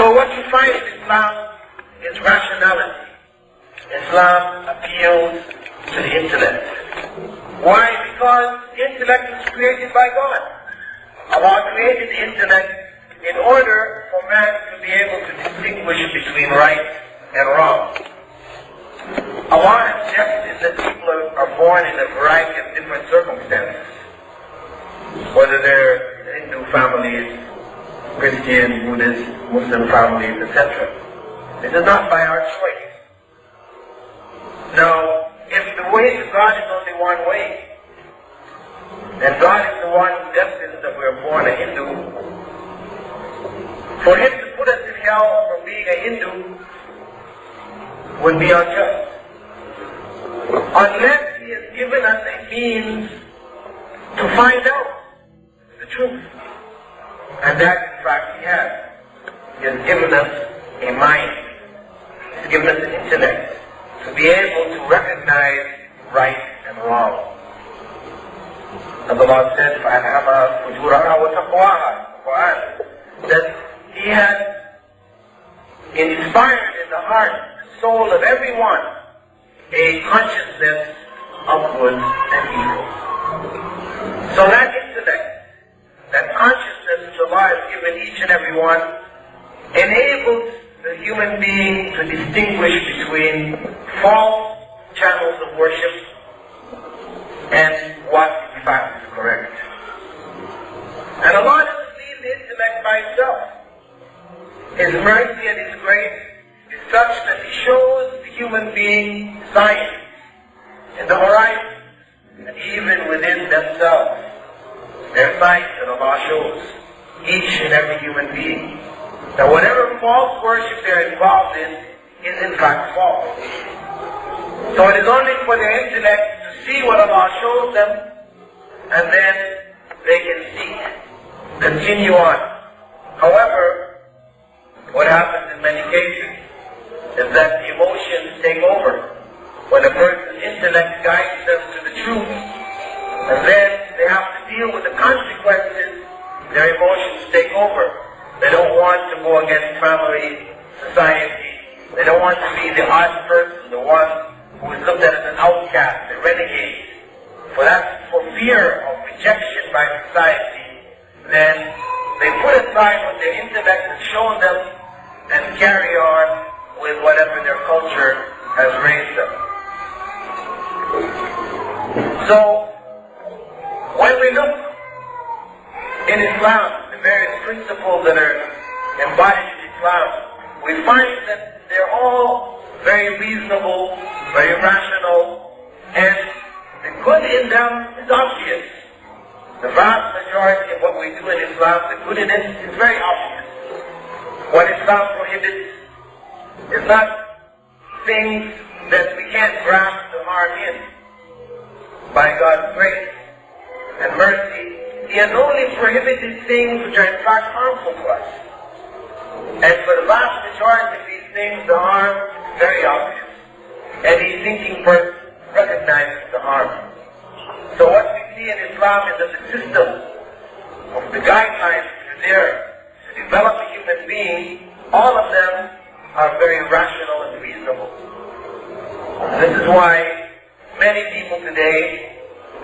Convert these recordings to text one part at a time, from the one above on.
So what you find in Islam is rationality. Islam appeals to the intellect. Why? Because the intellect was created by God. Allah created the intellect in order for man to be able to distinguish between right and wrong. Allah has suggested that people are born in a variety of different circumstances, whether they're Hindu families, Christian, Buddhist, Muslim families, etc. This is not by our choice. Now, if the way to God is only one way, and God is the one who destines that we are born a Hindu, for Him to put us in hell for being a Hindu would be unjust. Unless He has given us a means to find out the truth. And that, in fact, He has. He has given us a mind. He's given us an intellect to be able to recognize right and wrong. As Allah said, فَأَلْهَمَهَا فُجُورَهَا وَتَقْوَاهَا, Quran, that He has inspired in the heart, the soul of everyone, a consciousness of good and evil. So that intellect, that consciousness which Allah has given each and every one, enables the human being to distinguish between false channels of worship and what in fact is correct. And Allah doesn't leave the intellect by itself. His mercy and His grace is such that He shows the human being signs in the horizon and even within themselves. There are signs that Allah shows each and every human being. That whatever false worship they're involved in is in fact false. So it is only for their intellect to see what Allah shows them, and then they can seek, continue on. However, what happens in many cases is that the emotions take over. When a person's intellect guides them to the truth, and then they have to deal with the consequences, their emotions take over. They don't want to go against family, society. They don't want to be the odd person, the one who is looked at as an outcast, a renegade. For fear of rejection by society, then they put aside what their intellect has shown them and carry on with whatever their culture has raised them. So, when we look in Islam, the various principles that are embodied in Islam, we find that they're all very reasonable, very rational, and the good in them is obvious. The vast majority of what we do in Islam, the good in it is very obvious. What Islam prohibits is not things that we can't grasp the harm in. By God's grace and mercy, He has only prohibited things which are in fact harmful to us. And for the vast majority of these things, the harm is very obvious. And the thinking person recognizes the harm. So what we see in Islam is that the system of the guidelines that are there to develop a human being, all of them are very rational and reasonable. This is why many people today,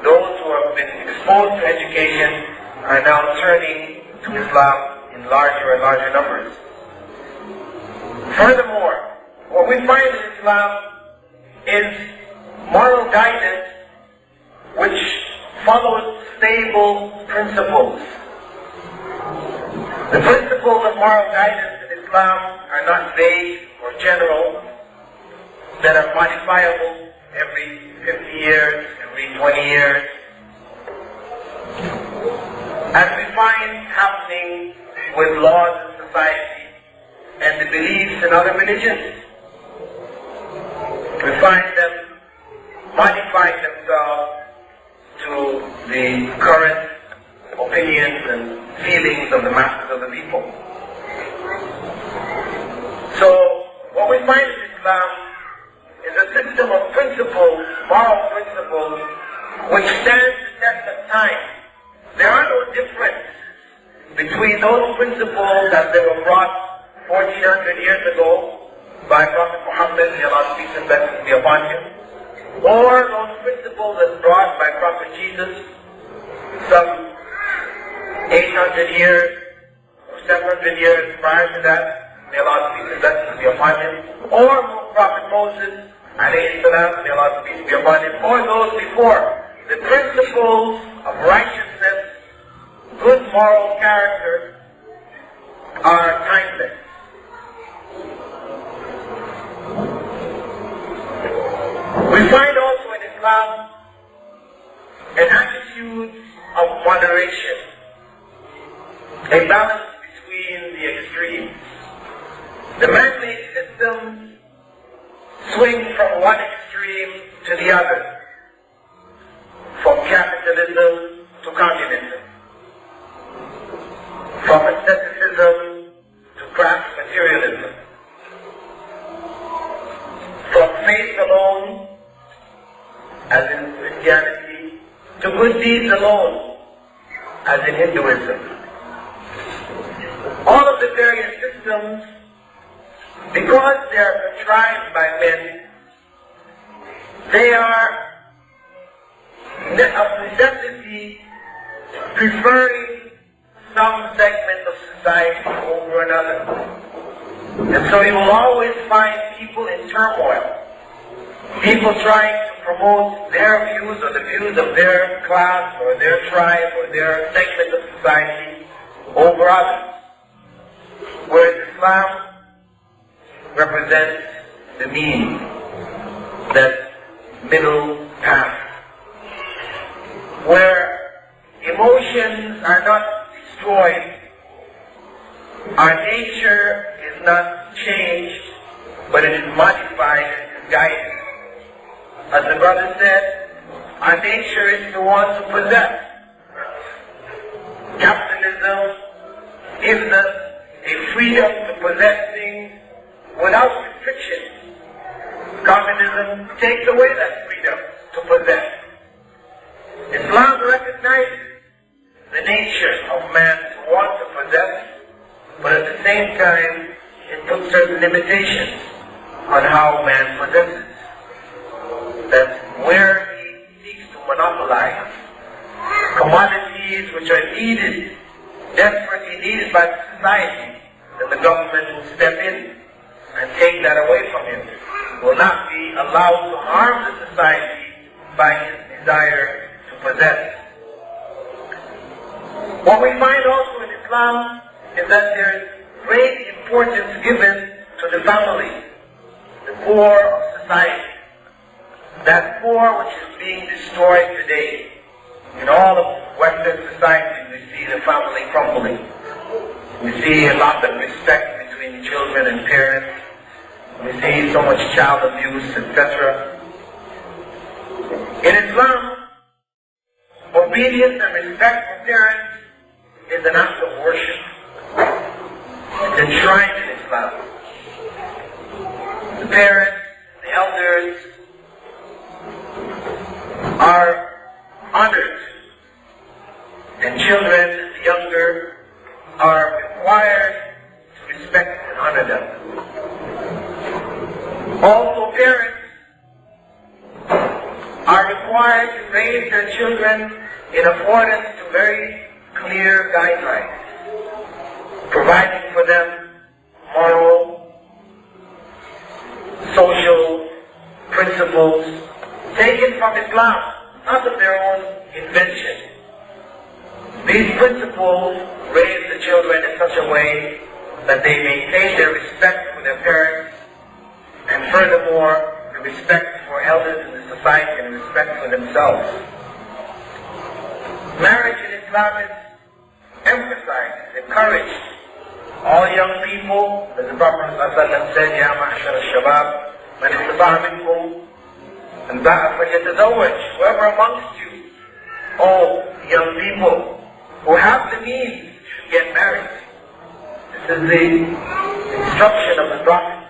those who have been exposed to education, are now turning to Islam in larger and larger numbers. Furthermore, what we find in Islam is moral guidance which follows stable principles. The principles of moral guidance in Islam are not vague or general, that are modifiable every 50 years, every 20 years. As we find happening with laws in society and the beliefs in other religions, we find them modifying themselves to the current opinions and feelings of the masses of the people. So, what we find in Islam is a system of principles, moral principles, which stands the test of time. There are no differences between those principles as they were brought 1400 years ago by Prophet Muhammad, may Allah peace and blessings be upon him, or those principles that brought by Prophet Jesus some 800 years or 700 years prior to that, may Allah's peace and blessings be upon him, or Prophet Moses, alayhi salam, may Allah's peace be upon him, or those before. The principles of righteousness, good moral character, are timeless. We find also in Islam an attitude of moderation, a balance between the extremes. The man-made systems swing from one extreme to the other, from capitalism to communism, from asceticism to crass materialism, from faith alone, as in Christianity, to good deeds alone, as in Hinduism. All of the various systems, because they are contrived by men, they are of necessity preferring some segment of society over another. And so you will always find people in turmoil. People trying to promote their views or the views of their class or their tribe or their segment of society over others. Whereas Islam represents the mean, that middle path, where emotions are not destroyed, our nature is not changed, but it is modified and guided. As the brother said, our nature is to want to possess. Capitalism gives us a freedom to possess things without restriction. Communism takes away that freedom to possess. Islam recognizes the nature of man to want to possess, but at the same time, it puts certain limitations on how man possesses. That where he seeks to monopolize commodities which are needed, desperately needed by society, then the government will step in and take that away from him. Will not be allowed to harm the society by his desire to possess. What we find also in Islam is that there is great importance given to the family, the core of society. That core which is being destroyed today. In all of Western societies, we see the family crumbling. We see a lot of respect between children and parents. We see so much child abuse, etc. In Islam, obedience and respect for parents is an act of worship. It's enshrined in Islam. The parents, the elders, are honored, and children, the younger, are required to respect and honor them. Also, parents are required to raise their children in accordance to very clear guidelines, providing for them moral, social principles taken from Islam, not of their own invention. These principles raise the children in such a way that they maintain their respect for their parents, and furthermore, the respect for elders in the society and respect for themselves. Marriage in Islam is emphasized, encouraged. All young people, as the Prophet ﷺ said, Ya ma'ashar al-shabab, man istata'a minkum and whoever amongst you, oh young people who have the means should get married. This is the instruction of the Prophet.